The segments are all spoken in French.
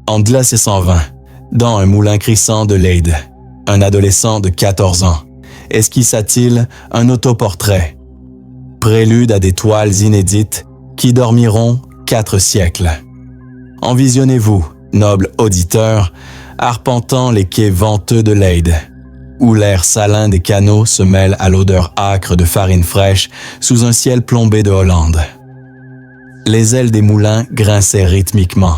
En 1720, dans un moulin crissant de Leyde, un adolescent de 14 ans esquissa-t-il un autoportrait, prélude à des toiles inédites qui dormiront 4 siècles. Envisionnez-vous, noble auditeur, arpentant les quais venteux de Leyde, où l'air salin des canaux se mêle à l'odeur âcre de farine fraîche sous un ciel plombé de Hollande. Les ailes des moulins grinçaient rythmiquement,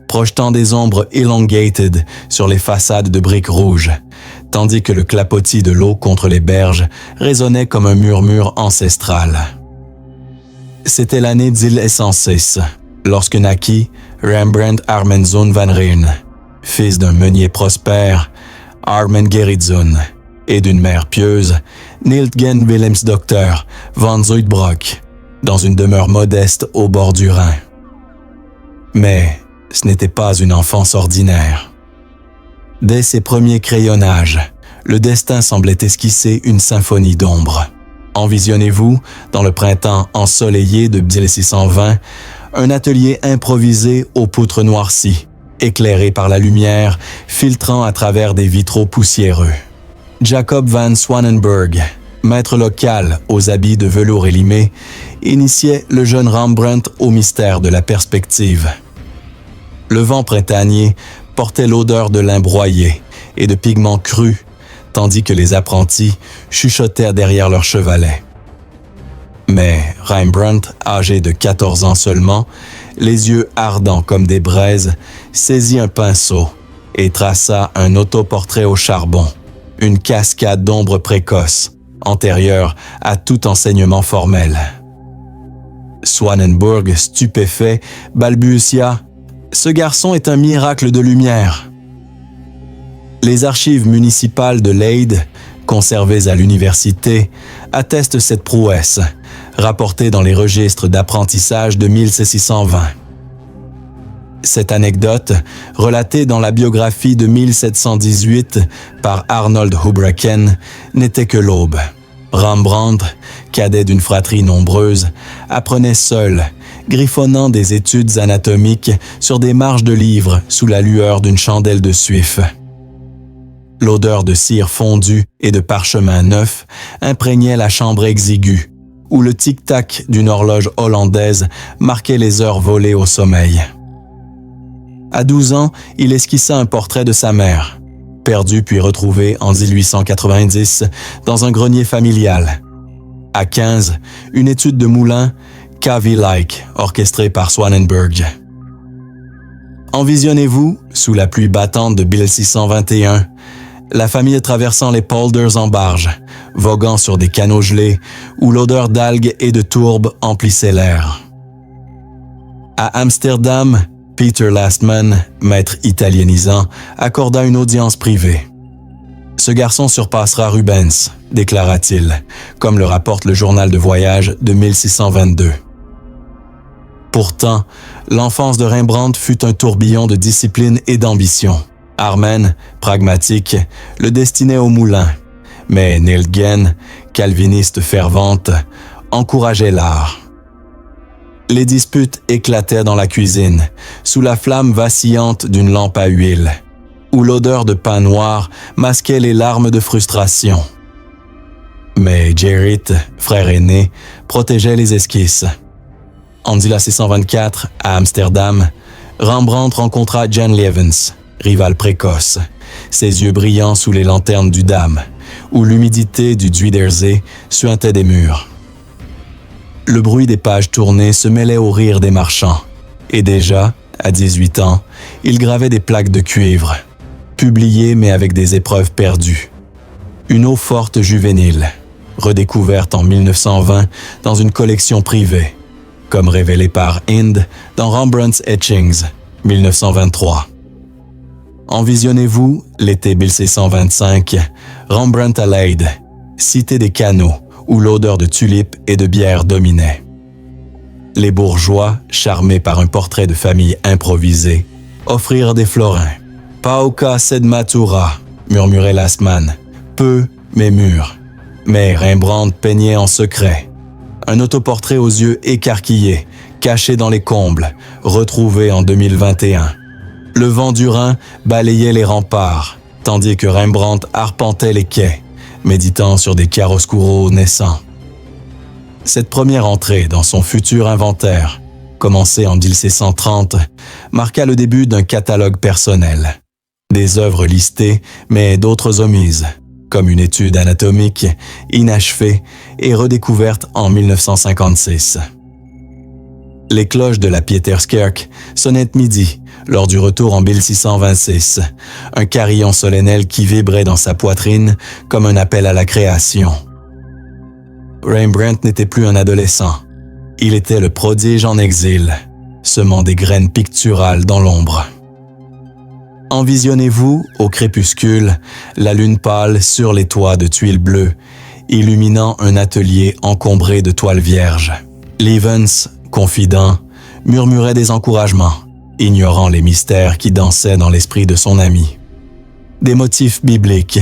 projetant des ombres elongated sur les façades de briques rouges, tandis que le clapotis de l'eau contre les berges résonnait comme un murmure ancestral. C'était l'année 1706, lorsque naquit Rembrandt Armenzoon van Rijn, fils d'un meunier prospère, Armen Gerritzoon, et d'une mère pieuse, Niltgen Willemsdochter van Zuidbroek, dans une demeure modeste au bord du Rhin. Mais ce n'était pas une enfance ordinaire. Dès ses premiers crayonnages, le destin semblait esquisser une symphonie d'ombres. Envisionnez-vous, dans le printemps ensoleillé de 1620, un atelier improvisé aux poutres noircies, éclairé par la lumière filtrant à travers des vitraux poussiéreux. Jacob van Swanenburg, maître local aux habits de velours élimé, initiait le jeune Rembrandt au mystère de la perspective. Le vent printanier portait l'odeur de lin broyé et de pigments crus, tandis que les apprentis chuchotèrent derrière leurs chevalets. Mais Rembrandt, âgé de 14 ans seulement, les yeux ardents comme des braises, saisit un pinceau et traça un autoportrait au charbon, une cascade d'ombres précoces, antérieure à tout enseignement formel. Swanenburg, stupéfait, balbutia « Ce garçon est un miracle de lumière !» Les archives municipales de Leyde, conservées à l'université, attestent cette prouesse, rapportée dans les registres d'apprentissage de 1620. Cette anecdote, relatée dans la biographie de 1718 par Arnold Houbraken, n'était que l'aube. Rembrandt, cadet d'une fratrie nombreuse, apprenait seul, griffonnant des études anatomiques sur des marges de livres sous la lueur d'une chandelle de suif. L'odeur de cire fondue et de parchemin neuf imprégnait la chambre exiguë, où le tic-tac d'une horloge hollandaise marquait les heures volées au sommeil. À 12 ans, il esquissa un portrait de sa mère, perdu puis retrouvé en 1890 dans un grenier familial. À 15, une étude de moulin, Cavi-like, orchestrée par Swanenburg. Envisionnez-vous, sous la pluie battante de 1621, la famille traversant les polders en barge, voguant sur des canaux gelés où l'odeur d'algues et de tourbe emplissait l'air. À Amsterdam, Peter Lastman, maître italienisant, accorda une audience privée. « Ce garçon surpassera Rubens », déclara-t-il, comme le rapporte le journal de voyage de 1622. Pourtant, l'enfance de Rembrandt fut un tourbillon de discipline et d'ambition. Armen, pragmatique, le destinait au moulin, mais Niltgen, calviniste fervente, encourageait l'art. Les disputes éclataient dans la cuisine, sous la flamme vacillante d'une lampe à huile, où l'odeur de pain noir masquait les larmes de frustration. Mais Gerrit, frère aîné, protégeait les esquisses. En 1624, à Amsterdam, Rembrandt rencontra Jan Lievens, rival précoce, ses yeux brillants sous les lanternes du Dam, où l'humidité du Zuiderzee suintait des murs. Le bruit des pages tournées se mêlait au rire des marchands, et déjà, à 18 ans, il gravait des plaques de cuivre, publiées mais avec des épreuves perdues. Une eau forte juvénile, redécouverte en 1920 dans une collection privée, comme révélé par Inde dans Rembrandt's Etchings, 1923. Envisionnez-vous, l'été 1625, Rembrandt à Leyde, cité des canaux, où l'odeur de tulipes et de bière dominait. Les bourgeois, charmés par un portrait de famille improvisé, offrirent des florins. « Pauca sed matura », murmurait Lastman, « peu, mais mûr ». Mais Rembrandt peignait en secret. Un autoportrait aux yeux écarquillés, caché dans les combles, retrouvé en 2021. Le vent du Rhin balayait les remparts, tandis que Rembrandt arpentait les quais, méditant sur des chiaroscuros naissants. Cette première entrée dans son futur inventaire, commencée en 1630, marqua le début d'un catalogue personnel. Des œuvres listées, mais d'autres omises, comme une étude anatomique, inachevée et redécouverte en 1956. Les cloches de la Pieterskerk sonnaient midi, lors du retour en 1626, un carillon solennel qui vibrait dans sa poitrine comme un appel à la création. Rembrandt n'était plus un adolescent. Il était le prodige en exil, semant des graines picturales dans l'ombre. Envisionnez-vous, au crépuscule, la lune pâle sur les toits de tuiles bleues, illuminant un atelier encombré de toiles vierges. Levens, confident, murmurait des encouragements, ignorant les mystères qui dansaient dans l'esprit de son ami. Des motifs bibliques,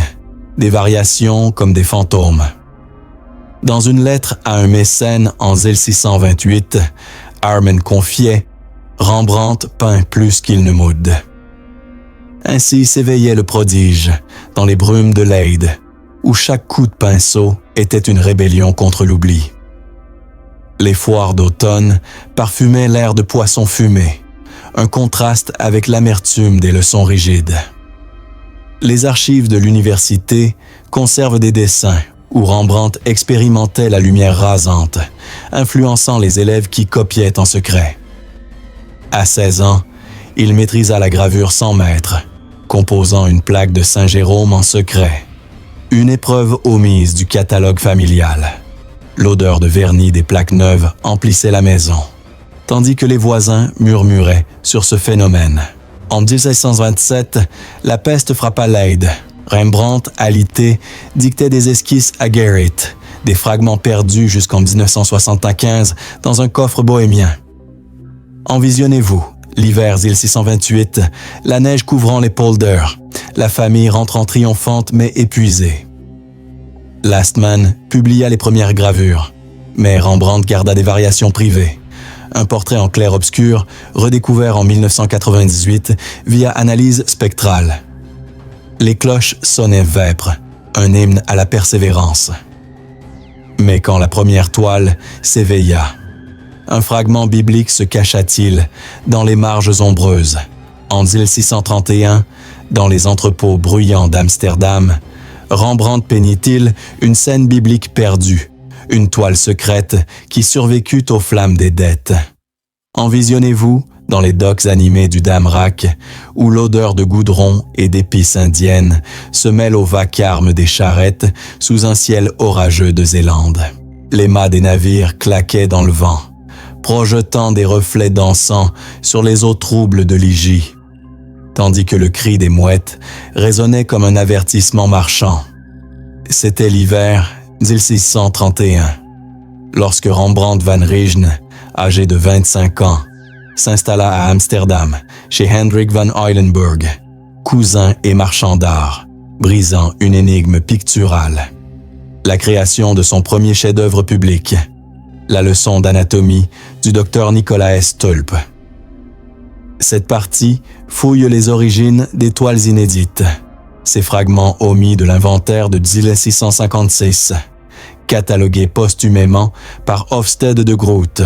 des variations comme des fantômes. Dans une lettre à un mécène en 1628, Armen confiait « Rembrandt peint plus qu'il ne moude ». Ainsi s'éveillait le prodige dans les brumes de Leyde, où chaque coup de pinceau était une rébellion contre l'oubli. Les foires d'automne parfumaient l'air de poisson fumé, un contraste avec l'amertume des leçons rigides. Les archives de l'université conservent des dessins où Rembrandt expérimentait la lumière rasante, influençant les élèves qui copiaient en secret. À 16 ans, il maîtrisa la gravure sans maître, composant une plaque de Saint Jérôme en secret, une épreuve omise du catalogue familial. L'odeur de vernis des plaques neuves emplissait la maison, tandis que les voisins murmuraient sur ce phénomène. En 1627, la peste frappa Leyde. Rembrandt, alité, dictait des esquisses à Gerrit, des fragments perdus jusqu'en 1975 dans un coffre bohémien. Envisionnez-vous, l'hiver 1628, la neige couvrant les polders, la famille rentrant triomphante mais épuisée. Lastman publia les premières gravures, mais Rembrandt garda des variations privées. Un portrait en clair-obscur, redécouvert en 1998 via analyse spectrale. Les cloches sonnaient vêpres, un hymne à la persévérance. Mais quand la première toile s'éveilla, un fragment biblique se cacha-t-il dans les marges ombreuses. En 1631, dans les entrepôts bruyants d'Amsterdam, Rembrandt peignit-il une scène biblique perdue, une toile secrète qui survécut aux flammes des dettes. Envisionnez-vous dans les docks animés du Damrak, où l'odeur de goudron et d'épices indiennes se mêle au vacarme des charrettes sous un ciel orageux de Zélande. Les mâts des navires claquaient dans le vent, projetant des reflets dansants sur les eaux troubles de l'Igie, tandis que le cri des mouettes résonnait comme un avertissement marchand. C'était l'hiver 1631, lorsque Rembrandt van Rijn, âgé de 25 ans, s'installa à Amsterdam, chez Hendrik van Eulenburg, cousin et marchand d'art, brisant une énigme picturale. La création de son premier chef-d'œuvre public, la leçon d'anatomie du docteur Nicolaes Stulp. Cette partie fouille les origines des toiles inédites, ces fragments omis de l'inventaire de 1656, catalogués posthumément par Hofstede de Groot.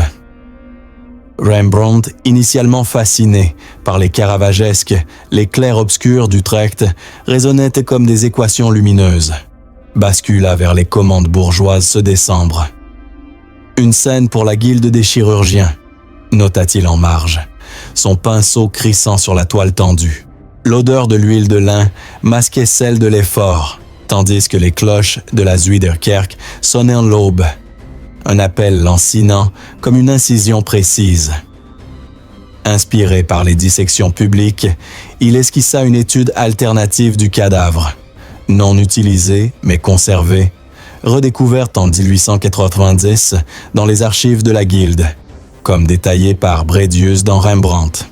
Rembrandt, initialement fasciné par les caravagesques, les clairs-obscurs d'Utrecht résonnaient comme des équations lumineuses, bascula vers les commandes bourgeoises ce décembre. Une scène pour la guilde des chirurgiens, nota-t-il en marge, son pinceau crissant sur la toile tendue. L'odeur de l'huile de lin masquait celle de l'effort, tandis que les cloches de la Zuiderkerk sonnaient en l'aube, un appel lancinant comme une incision précise. Inspiré par les dissections publiques, il esquissa une étude alternative du cadavre, non utilisée mais conservée, redécouverte en 1890 dans les archives de la Guilde, comme détaillé par Bredius dans Rembrandt.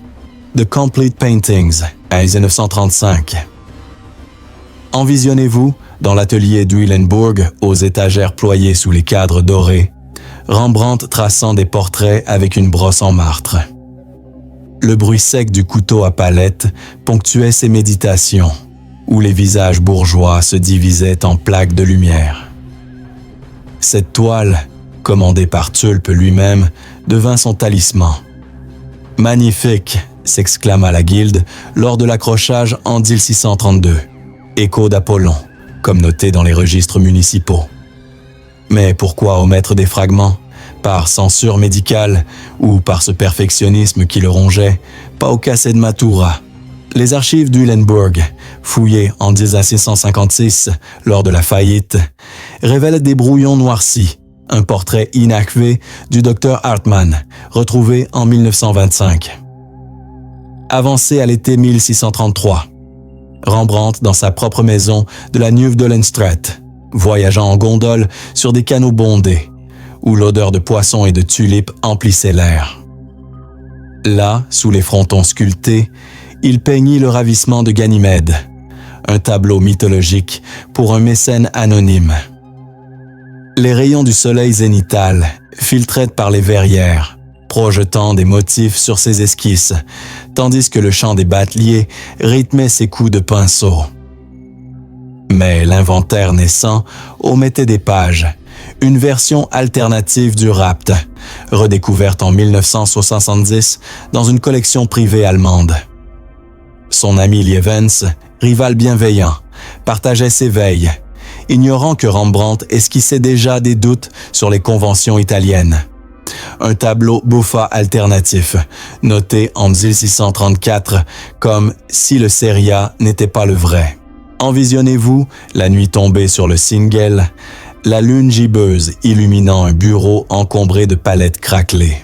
The Complete Paintings, à 1935. Envisionnez-vous dans l'atelier d'Uilenburg aux étagères ployées sous les cadres dorés, Rembrandt traçant des portraits avec une brosse en martre. Le bruit sec du couteau à palette ponctuait ses méditations, où les visages bourgeois se divisaient en plaques de lumière. Cette toile, commandée par Tulpe lui-même, devint son talisman. « Magnifique !» s'exclama la guilde lors de l'accrochage en 1632. Écho d'Apollon, comme noté dans les registres municipaux. Mais pourquoi omettre des fragments? Par censure médicale ou par ce perfectionnisme qui le rongeait, pas au cassé de Matura. Les archives d'Ulenburg, fouillées en 1656 lors de la faillite, révèlent des brouillons noircis, un portrait inachevé du docteur Hartmann, retrouvé en 1925. Avancé à l'été 1633, Rembrandt dans sa propre maison de la Nieuw-Dolenstraat, voyageant en gondole sur des canaux bondés, où l'odeur de poissons et de tulipes emplissait l'air. Là, sous les frontons sculptés, il peignit le ravissement de Ganymède, un tableau mythologique pour un mécène anonyme. Les rayons du soleil zénithal filtraient par les verrières, projetant des motifs sur ses esquisses, tandis que le chant des bateliers rythmait ses coups de pinceau. Mais l'inventaire naissant omettait des pages, une version alternative du rapt, redécouverte en 1970 dans une collection privée allemande. Son ami Lievens, rival bienveillant, partageait ses veilles, ignorant que Rembrandt esquissait déjà des doutes sur les conventions italiennes. Un tableau Buffa alternatif, noté en 1634 comme « si le Seria n'était pas le vrai ». Envisionnez-vous, la nuit tombée sur le Singel, la lune gibbeuse illuminant un bureau encombré de palettes craquelées.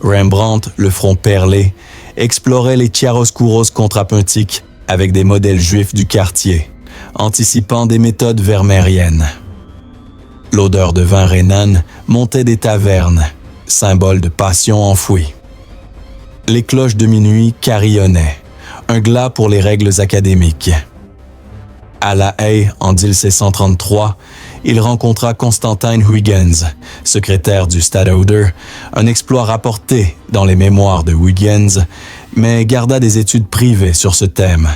Rembrandt, le front perlé, explorait les chiaroscuros contrapuntiques avec des modèles juifs du quartier, anticipant des méthodes vermeeriennes. L'odeur de vin rhénane montait des tavernes, symbole de passion enfouie. Les cloches de minuit carillonnaient, un glas pour les règles académiques. À La Haye, en 1633, il rencontra Constantin Huygens, secrétaire du Stadtholder, un exploit rapporté dans les mémoires de Huygens, mais garda des études privées sur ce thème.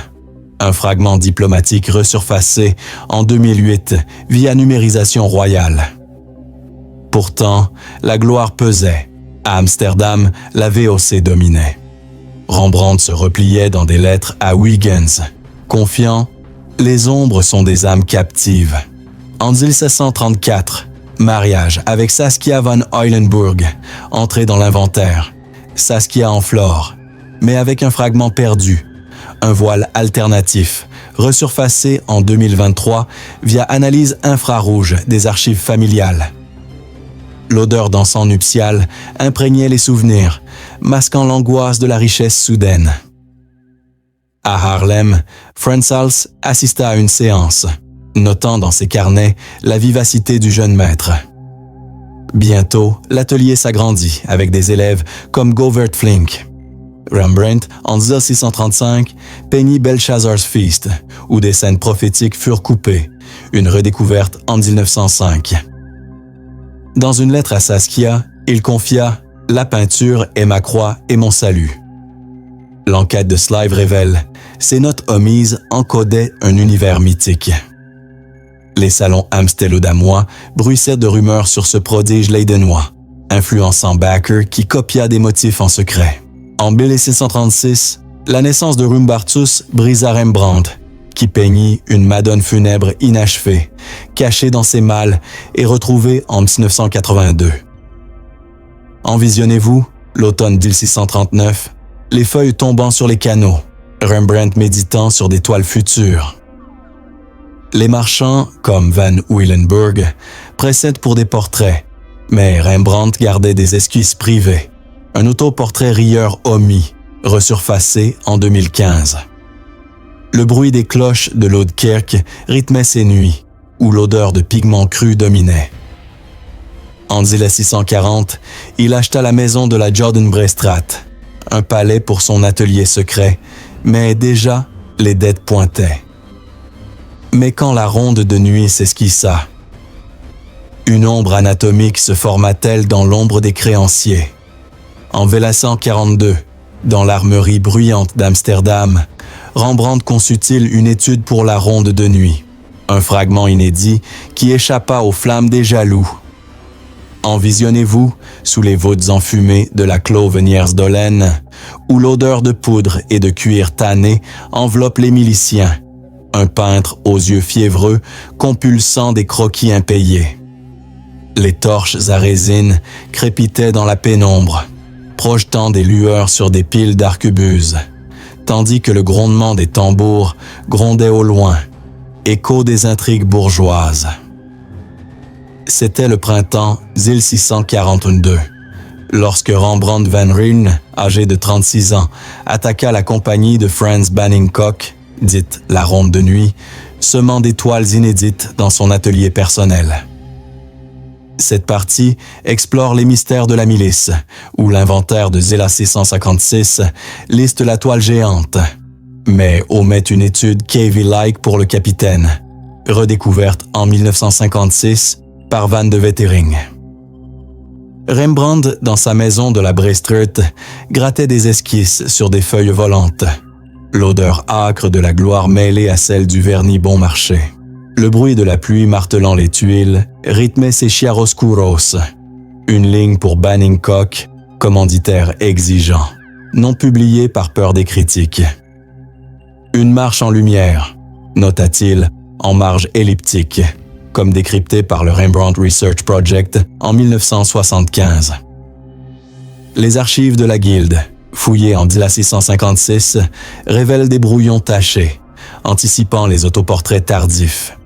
Un fragment diplomatique resurfacé en 2008 via numérisation royale. Pourtant, la gloire pesait. À Amsterdam, la VOC dominait. Rembrandt se repliait dans des lettres à Huygens, confiant « Les ombres sont des âmes captives ». En 1734, mariage avec Saskia van Eulenburg, entrée dans l'inventaire. Saskia en flore, mais avec un fragment perdu, un voile alternatif, resurfacé en 2023 via analyse infrarouge des archives familiales. L'odeur d'encens nuptial imprégnait les souvenirs, masquant l'angoisse de la richesse soudaine. À Haarlem, Frans Hals assista à une séance, notant dans ses carnets la vivacité du jeune maître. Bientôt, l'atelier s'agrandit avec des élèves comme Govert Flinck. Rembrandt, en 1635, peignit Belshazzar's Feast, où des scènes prophétiques furent coupées, une redécouverte en 1905. Dans une lettre à Saskia, il confia « La peinture est ma croix et mon salut ». L'enquête de Slive révèle « Ces notes omises encodaient un univers mythique ». Les salons amsteloddamois bruissaient de rumeurs sur ce prodige leidenois, influençant Backer qui copia des motifs en secret. En 1636, la naissance de Rumbartus brisa Rembrandt, qui peignit une Madone funèbre inachevée, cachée dans ses malles et retrouvée en 1982. Envisionnez-vous, l'automne 1639, les feuilles tombant sur les canaux, Rembrandt méditant sur des toiles futures. Les marchands, comme Van Uylenburg, précèdent pour des portraits, mais Rembrandt gardait des esquisses privées. Un autoportrait rieur omis, resurfacé en 2015. Le bruit des cloches de l'Oudkerk rythmait ses nuits, où l'odeur de pigments crus dominait. En 1640, il acheta la maison de la Jordenbreestraat, un palais pour son atelier secret, mais déjà, les dettes pointaient. Mais quand la ronde de nuit s'esquissa, une ombre anatomique se forma-t-elle dans l'ombre des créanciers. En 1442, Dans l'armerie bruyante d'Amsterdam, Rembrandt conçut-il une étude pour la ronde de nuit, un fragment inédit qui échappa aux flammes des jaloux. Envisionnez-vous, sous les voûtes enfumées de la clôve Niersdollen, où l'odeur de poudre et de cuir tanné enveloppe les miliciens, un peintre aux yeux fiévreux, compulsant des croquis impayés. Les torches à résine crépitaient dans la pénombre, projetant des lueurs sur des piles d'arquebuses, tandis que le grondement des tambours grondait au loin, écho des intrigues bourgeoises. C'était le printemps 1642, lorsque Rembrandt van Rijn, âgé de 36 ans, attaqua la compagnie de Frans Banningkock, dite la Ronde de Nuit, semant d'étoiles inédites dans son atelier personnel. Cette partie explore les mystères de la milice, où l'inventaire de Zélassé 156 liste la toile géante, mais omet une étude Cavey-like pour le capitaine, redécouverte en 1956 par Van de Wetering. Rembrandt, dans sa maison de la Breestraat, grattait des esquisses sur des feuilles volantes, l'odeur âcre de la gloire mêlée à celle du vernis bon marché. Le bruit de la pluie martelant les tuiles rythmait ses chiaroscuros, une ligne pour Banningkock, commanditaire exigeant, non publiée par peur des critiques. Une marche en lumière, nota-t-il, en marge elliptique, comme décrypté par le Rembrandt Research Project en 1975. Les archives de la Guilde, fouillées en 1656, révèlent des brouillons tachés, anticipant les autoportraits tardifs.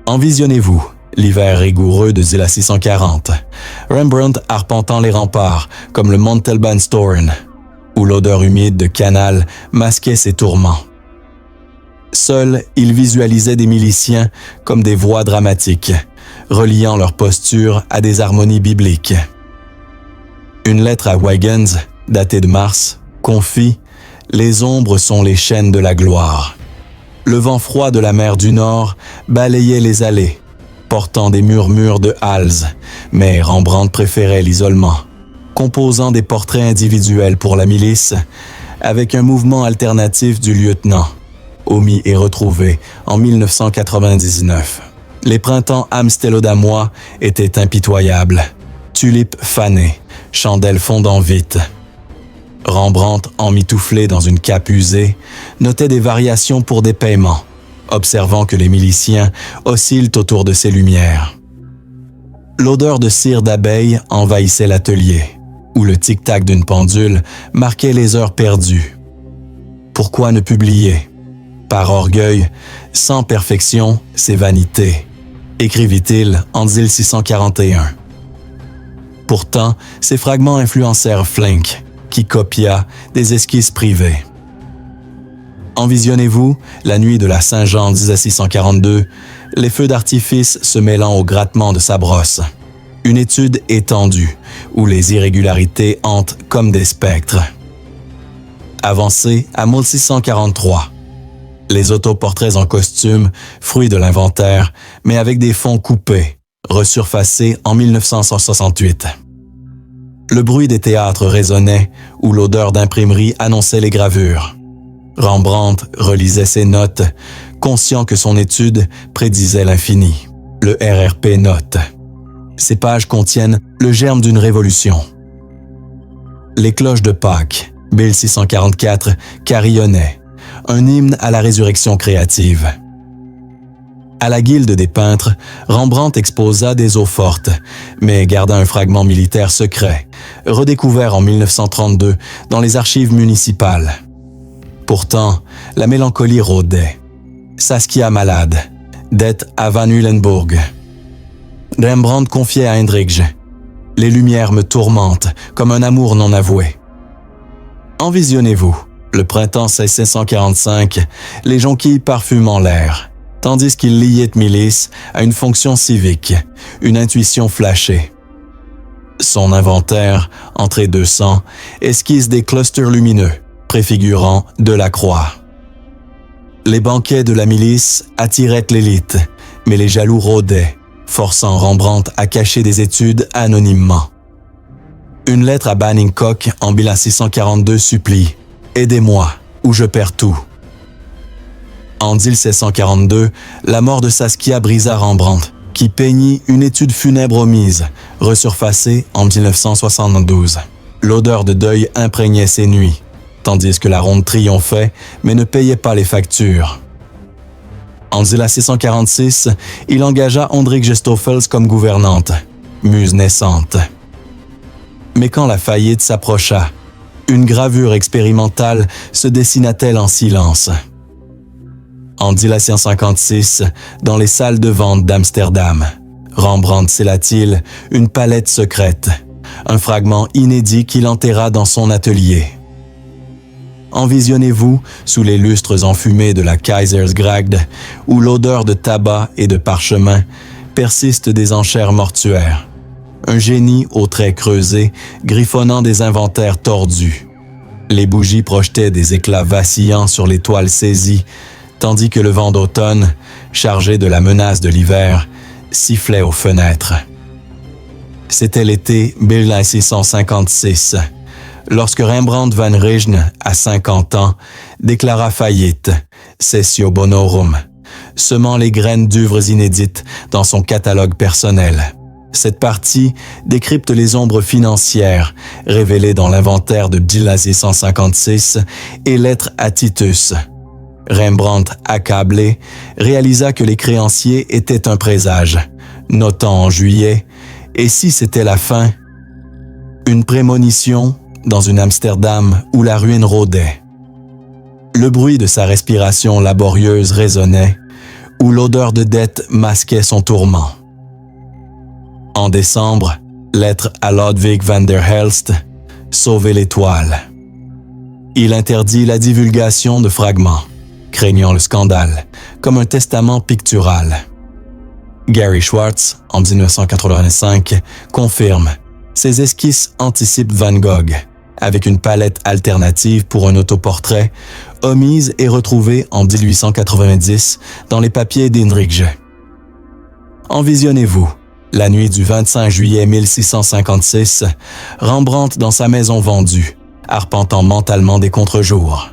Envisionnez-vous l'hiver rigoureux de 1640, Rembrandt arpentant les remparts comme le Montalbanstoren, où l'odeur humide de canal masquait ses tourments. Seul, il visualisait des miliciens comme des voix dramatiques, reliant leur posture à des harmonies bibliques. Une lettre à Huygens, datée de mars, confie « Les ombres sont les chaînes de la gloire ». Le vent froid de la mer du Nord balayait les allées, portant des murmures de Hals, mais Rembrandt préférait l'isolement, composant des portraits individuels pour la milice, avec un mouvement alternatif du lieutenant, omis et retrouvé en 1999. Les printemps amsteloddamois étaient impitoyables, tulipes fanées, chandelles fondant vite. Rembrandt, emmitouflé dans une cape usée, notait des variations pour des paiements, observant que les miliciens oscillent autour de ces lumières. L'odeur de cire d'abeille envahissait l'atelier, où le tic-tac d'une pendule marquait les heures perdues. Pourquoi ne publier? Par orgueil, sans perfection, c'est vanité, écrivit-il en 1641. Pourtant, ces fragments influencèrent Flinck, qui copia des esquisses privées. Envisionnez-vous, la nuit de la Saint-Jean 1642, les feux d'artifice se mêlant au grattement de sa brosse. Une étude étendue, où les irrégularités hantent comme des spectres. Avancé à 1643. Les autoportraits en costume, fruits de l'inventaire, mais avec des fonds coupés, resurfacés en 1968. Le bruit des théâtres résonnait, où l'odeur d'imprimerie annonçait les gravures. Rembrandt relisait ses notes, conscient que son étude prédisait l'infini. Le RRP note. Ces pages contiennent le germe d'une révolution. Les cloches de Pâques, 1644, carillonnaient, un hymne à la résurrection créative. À la Guilde des peintres, Rembrandt exposa des eaux-fortes, mais garda un fragment militaire secret, redécouvert en 1932 dans les archives municipales. Pourtant, la mélancolie rôdait. Saskia malade, dette à Van Uylenburg. Rembrandt confiait à Hendrikje « Les lumières me tourmentent comme un amour non avoué ». Envisionnez-vous, le printemps 1645, les jonquilles parfumant l'air, tandis qu'il liait milice à une fonction civique, une intuition flashée. Son inventaire, entrée 200, esquisse des clusters lumineux, préfigurant Delacroix. Les banquets de la milice attiraient l'élite, mais les jaloux rôdaient, forçant Rembrandt à cacher des études anonymement. Une lettre à Banningcock en 1642 supplie « Aidez-moi, ou je perds tout ». En 1742, la mort de Saskia brisa Rembrandt, qui peignit une étude funèbre omise, resurfacée en 1972. L'odeur de deuil imprégnait ses nuits, tandis que la ronde triomphait, mais ne payait pas les factures. En 1646, il engagea Hendrik Stoffels comme gouvernante, muse naissante. Mais quand la faillite s'approcha, une gravure expérimentale se dessina-t-elle en silence. En 1756, dans les salles de vente d'Amsterdam, Rembrandt scella-t-il une palette secrète, un fragment inédit qu'il enterra dans son atelier. Envisionnez-vous sous les lustres enfumés de la Kaisersgracht, où l'odeur de tabac et de parchemin persiste des enchères mortuaires. Un génie aux traits creusés, griffonnant des inventaires tordus. Les bougies projetaient des éclats vacillants sur les toiles saisies, tandis que le vent d'automne, chargé de la menace de l'hiver, sifflait aux fenêtres. C'était l'été 1656, lorsque Rembrandt van Rijn, à 50 ans, déclara faillite, cessio bonorum, semant les graines d'œuvres inédites dans son catalogue personnel. Cette partie décrypte les ombres financières révélées dans l'inventaire de 1656 et lettres à Titus. Rembrandt, accablé, réalisa que les créanciers étaient un présage, notant en juillet « Et si c'était la fin ?» Une prémonition dans une Amsterdam où la ruine rôdait. Le bruit de sa respiration laborieuse résonnait, où l'odeur de dette masquait son tourment. En décembre, lettre à Ludwig van der Helst, sauver l'étoile. Il interdit la divulgation de fragments, craignant le scandale, comme un testament pictural. Gary Schwartz, en 1985, confirme « Ces esquisses anticipent Van Gogh », avec une palette alternative pour un autoportrait, omise et retrouvée en 1890 dans les papiers d'Hendrikje. Envisionnez-vous, la nuit du 25 juillet 1656, Rembrandt dans sa maison vendue, arpentant mentalement des contre-jours.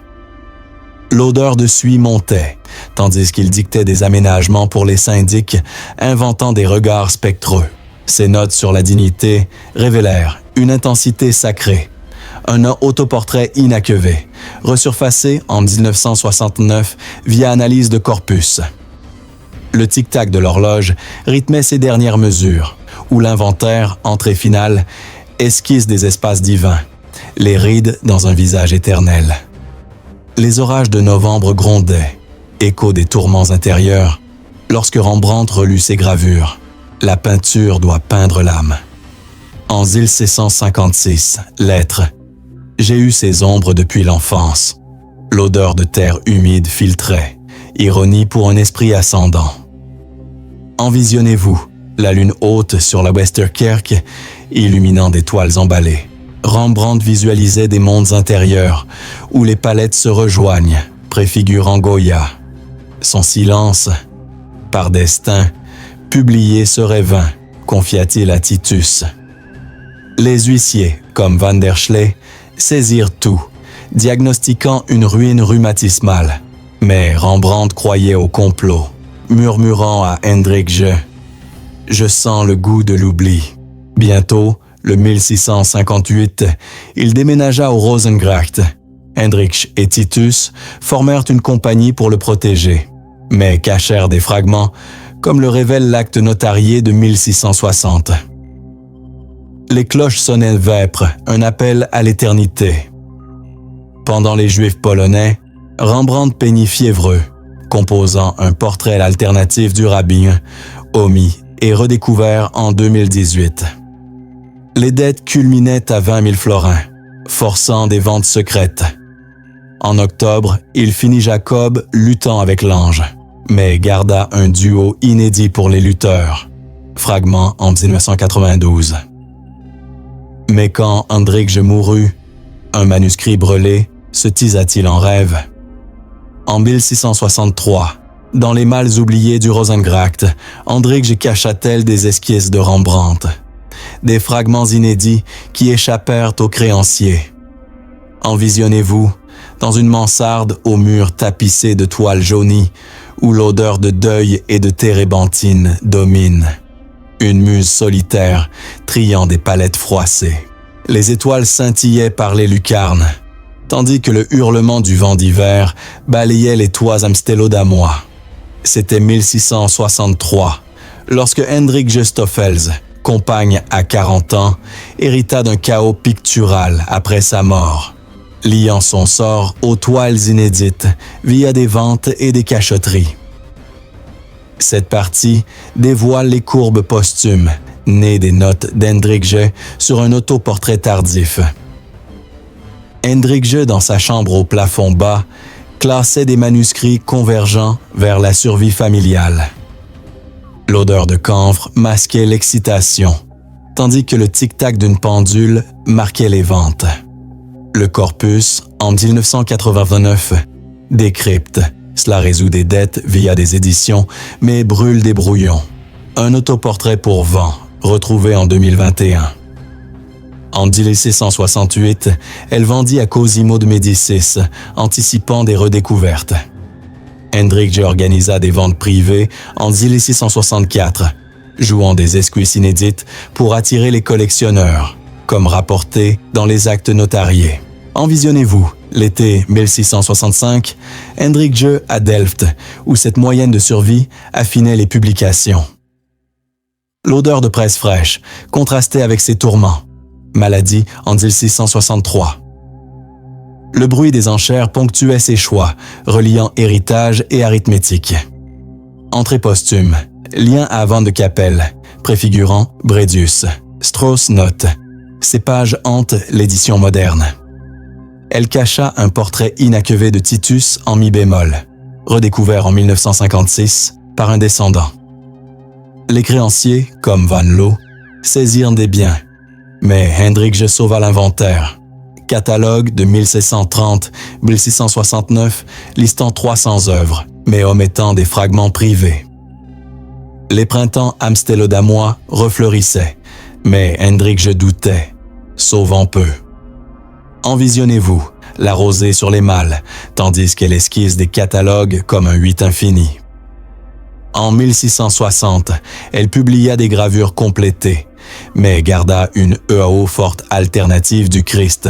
L'odeur de suie montait, tandis qu'il dictait des aménagements pour les syndics, inventant des regards spectreux. Ses notes sur la dignité révélèrent une intensité sacrée, un autoportrait inachevé, resurfacé en 1969 via analyse de corpus. Le tic-tac de l'horloge rythmait ses dernières mesures, où l'inventaire, entrée finale, esquisse des espaces divins, les rides dans un visage éternel. Les orages de novembre grondaient, écho des tourments intérieurs, lorsque Rembrandt relut ses gravures. La peinture doit peindre l'âme. En 1656, lettre. J'ai eu ces ombres depuis l'enfance. L'odeur de terre humide filtrait, ironie pour un esprit ascendant. Envisionnez-vous, la lune haute sur la Westerkerk, illuminant des toiles emballées. Rembrandt visualisait des mondes intérieurs, où les palettes se rejoignent, préfigurant Goya. Son silence, par destin, publié serait vain, confia-t-il à Titus. Les huissiers, comme Van der Schley, saisirent tout, diagnostiquant une ruine rhumatismale. Mais Rembrandt croyait au complot, murmurant à Hendrikje « Je sens le goût de l'oubli ». Bientôt, le 1658, il déménagea au Rosengracht. Hendrikje et Titus formèrent une compagnie pour le protéger, mais cachèrent des fragments, comme le révèle l'acte notarié de 1660. Les cloches sonnaient vêpres, un appel à l'éternité. Pendant les Juifs polonais, Rembrandt peignit fiévreux, composant un portrait alternatif du rabbin, omis et redécouvert en 2018. Les dettes culminaient à 20 000 florins, forçant des ventes secrètes. En octobre, il finit Jacob luttant avec l'ange, mais garda un duo inédit pour les lutteurs. Fragment en 1992. Mais quand Hendrikje mourut, un manuscrit brûlé se tisa-t-il en rêve? En 1663, dans les malles oubliées du Rosengracht, Hendrikje cacha-t-elle des esquisses de Rembrandt. des fragments inédits qui échappèrent aux créanciers. Envisionnez-vous dans une mansarde aux murs tapissés de toiles jaunies, où l'odeur de deuil et de térébenthine domine. Une muse solitaire triant des palettes froissées. Les étoiles scintillaient par les lucarnes, tandis que le hurlement du vent d'hiver balayait les toits amstellodamois. C'était 1663, lorsque Hendrik Stoffels, compagne à 40 ans, hérita d'un chaos pictural après sa mort, liant son sort aux toiles inédites via des ventes et des cachotteries. Cette partie dévoile les courbes posthumes, nées des notes d'Hendrik sur un autoportrait tardif. Hendrik, dans sa chambre au plafond bas, classait des manuscrits convergeant vers la survie familiale. L'odeur de camphre masquait l'excitation, tandis que le tic-tac d'une pendule marquait les ventes. Le corpus, en 1989, décrypte. Cela résout des dettes via des éditions, mais brûle des brouillons. Un autoportrait pour vent, retrouvé en 2021. En 1668, elle vendit à Cosimo de Médicis, anticipant des redécouvertes. Hendrik organisa des ventes privées en 1664, jouant des esquisses inédites pour attirer les collectionneurs, comme rapporté dans les actes notariés. Envisionnez-vous, l'été 1665, Hendrik à Delft, où cette moyenne de survie affinait les publications. L'odeur de presse fraîche contrastait avec ses tourments. Maladie en 1663. Le bruit des enchères ponctuait ses choix, reliant héritage et arithmétique. Entrée posthume, lien à Van de Capelle, préfigurant Bredius, Strauss note. Ces pages hantent l'édition moderne. Elle cacha un portrait inachevé de Titus en mi bémol, redécouvert en 1956 par un descendant. Les créanciers, comme Van Loo, saisirent des biens, mais Hendrik sauva l'inventaire. Catalogue de 1630-1669 listant 300 œuvres, mais omettant des fragments privés. Les printemps amstellodamois refleurissaient, mais Hendrik doutait, sauvant peu. Envisionnez-vous, la rosée sur les malles, tandis qu'elle esquisse des catalogues comme un 8 infini. En 1660, elle publia des gravures complétées, mais garda une EAO forte alternative du Christ,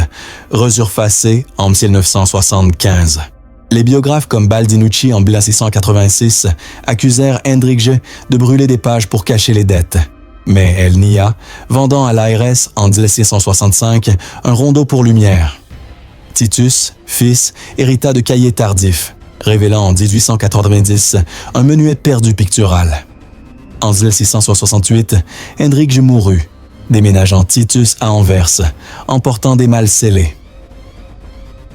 resurfacée en 1975. Les biographes comme Baldinucci en 1686 accusèrent Hendrik de brûler des pages pour cacher les dettes, mais elle nia, vendant à l'ARS en 1665 un rondeau pour lumière. Titus, fils, hérita de cahiers tardifs, révélant en 1890 un menuet perdu pictural. En 1668, Hendrik mourut, déménageant Titus à Anvers, emportant des malles scellées.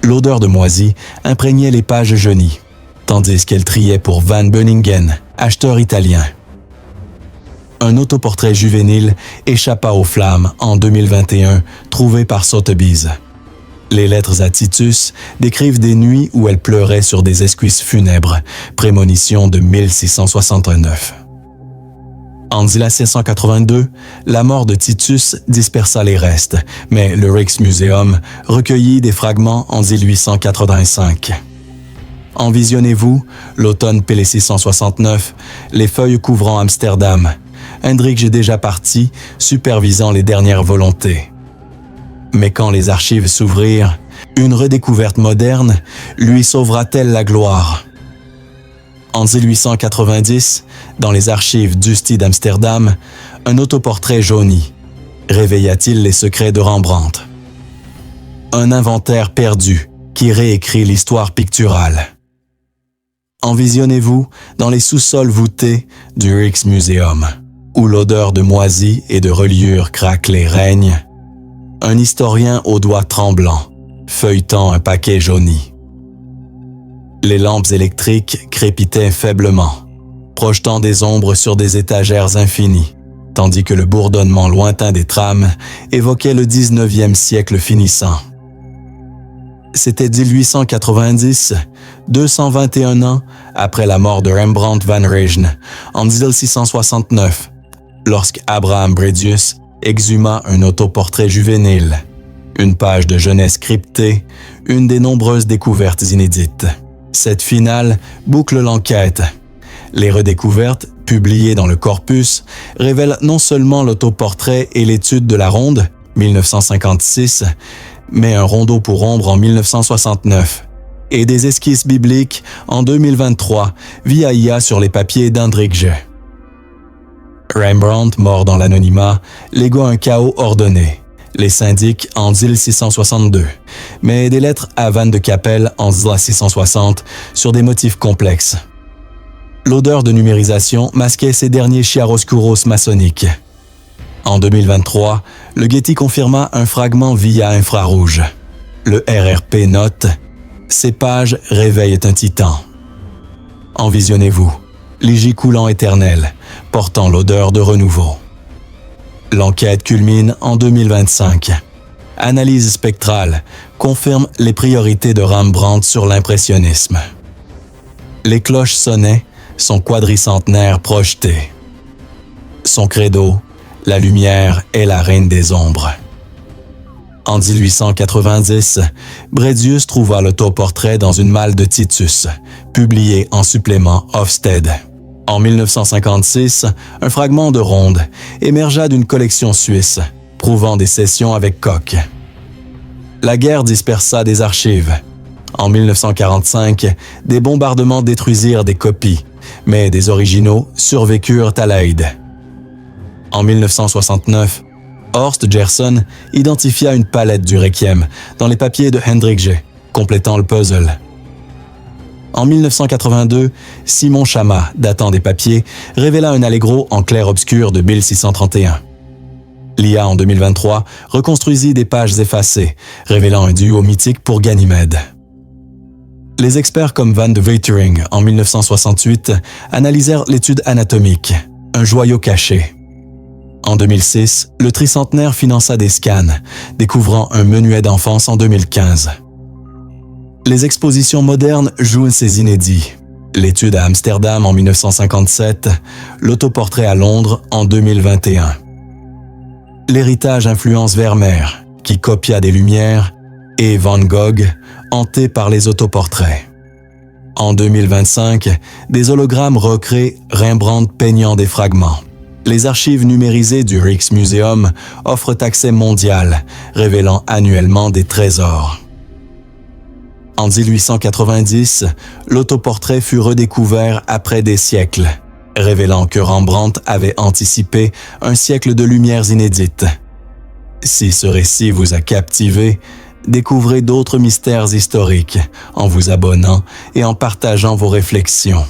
L'odeur de moisi imprégnait les pages jaunies, tandis qu'elle triait pour Van Beuningen, acheteur italien. Un autoportrait juvénile échappa aux flammes en 2021, trouvé par Sotheby's. Les lettres à Titus décrivent des nuits où elle pleurait sur des esquisses funèbres, prémonition de 1669. En 1782, la mort de Titus dispersa les restes, mais le Rijksmuseum recueillit des fragments en 1885. Envisionnez-vous, l'automne 1669, les feuilles couvrant Amsterdam. Hendrik est déjà parti, supervisant les dernières volontés. Mais quand les archives s'ouvrirent, une redécouverte moderne lui sauvera-t-elle la gloire? En 1890, dans les archives d'Ustie d'Amsterdam, un autoportrait jauni. Réveilla-t-il les secrets de Rembrandt? Un inventaire perdu qui réécrit l'histoire picturale. Envisionnez-vous dans les sous-sols voûtés du Rijksmuseum, où l'odeur de moisi et de reliure craquelée règne. Un historien aux doigts tremblants, feuilletant un paquet jauni. Les lampes électriques crépitaient faiblement, projetant des ombres sur des étagères infinies, tandis que le bourdonnement lointain des trames évoquait le 19e siècle finissant. C'était 1890, 221 ans après la mort de Rembrandt van Rijn, en 1669, lorsque Abraham Bredius exhuma un autoportrait juvénile, une page de jeunesse cryptée, une des nombreuses découvertes inédites. Cette finale boucle l'enquête. Les redécouvertes, publiées dans le corpus, révèlent non seulement l'autoportrait et l'étude de la ronde, 1956, mais un rondeau pour ombre en 1969, et des esquisses bibliques en 2023 via IA sur les papiers d'Hendrickje. Rembrandt mort dans l'anonymat, légua un chaos ordonné. Les syndics en DIL 662, mais des lettres à Van de Capelle en DIL 660 sur des motifs complexes. L'odeur de numérisation masquait ces derniers chiaroscuros maçonniques. En 2023, le Getty confirma un fragment via infrarouge. Le RRP note « Ces pages réveillent un titan ». Envisionnez-vous, légis coulant éternel, portant l'odeur de renouveau. L'enquête culmine en 2025. Analyse spectrale confirme les priorités de Rembrandt sur l'impressionnisme. Les cloches sonnaient, son quadricentenaire projeté. Son credo, la lumière est la reine des ombres. En 1890, Bredius trouva l'autoportrait dans une malle de Titus, publié en supplément Ofsted. En 1956, un fragment de ronde émergea d'une collection suisse, prouvant des sessions avec Koch. La guerre dispersa des archives. En 1945, des bombardements détruisirent des copies, mais des originaux survécurent à l'aide. En 1969, Horst Gerson identifia une palette du Requiem dans les papiers de Hendrickje, complétant le puzzle. En 1982, Simon Chama, datant des papiers, révéla un allegro en clair-obscur de 1631. L'IA en 2023 reconstruisit des pages effacées, révélant un duo mythique pour Ganymède. Les experts comme Van de Wetering en 1968 analysèrent l'étude anatomique, un joyau caché. En 2006, le tricentenaire finança des scans, découvrant un menuet d'enfance en 2015. Les expositions modernes jouent ces inédits. L'étude à Amsterdam en 1957, l'autoportrait à Londres en 2021. L'héritage influence Vermeer, qui copia des Lumières, et Van Gogh, hanté par les autoportraits. En 2025, des hologrammes recréent Rembrandt peignant des fragments. Les archives numérisées du Rijksmuseum offrent accès mondial, révélant annuellement des trésors. En 1890, l'autoportrait fut redécouvert après des siècles, révélant que Rembrandt avait anticipé un siècle de lumières inédites. Si ce récit vous a captivé, découvrez d'autres mystères historiques en vous abonnant et en partageant vos réflexions.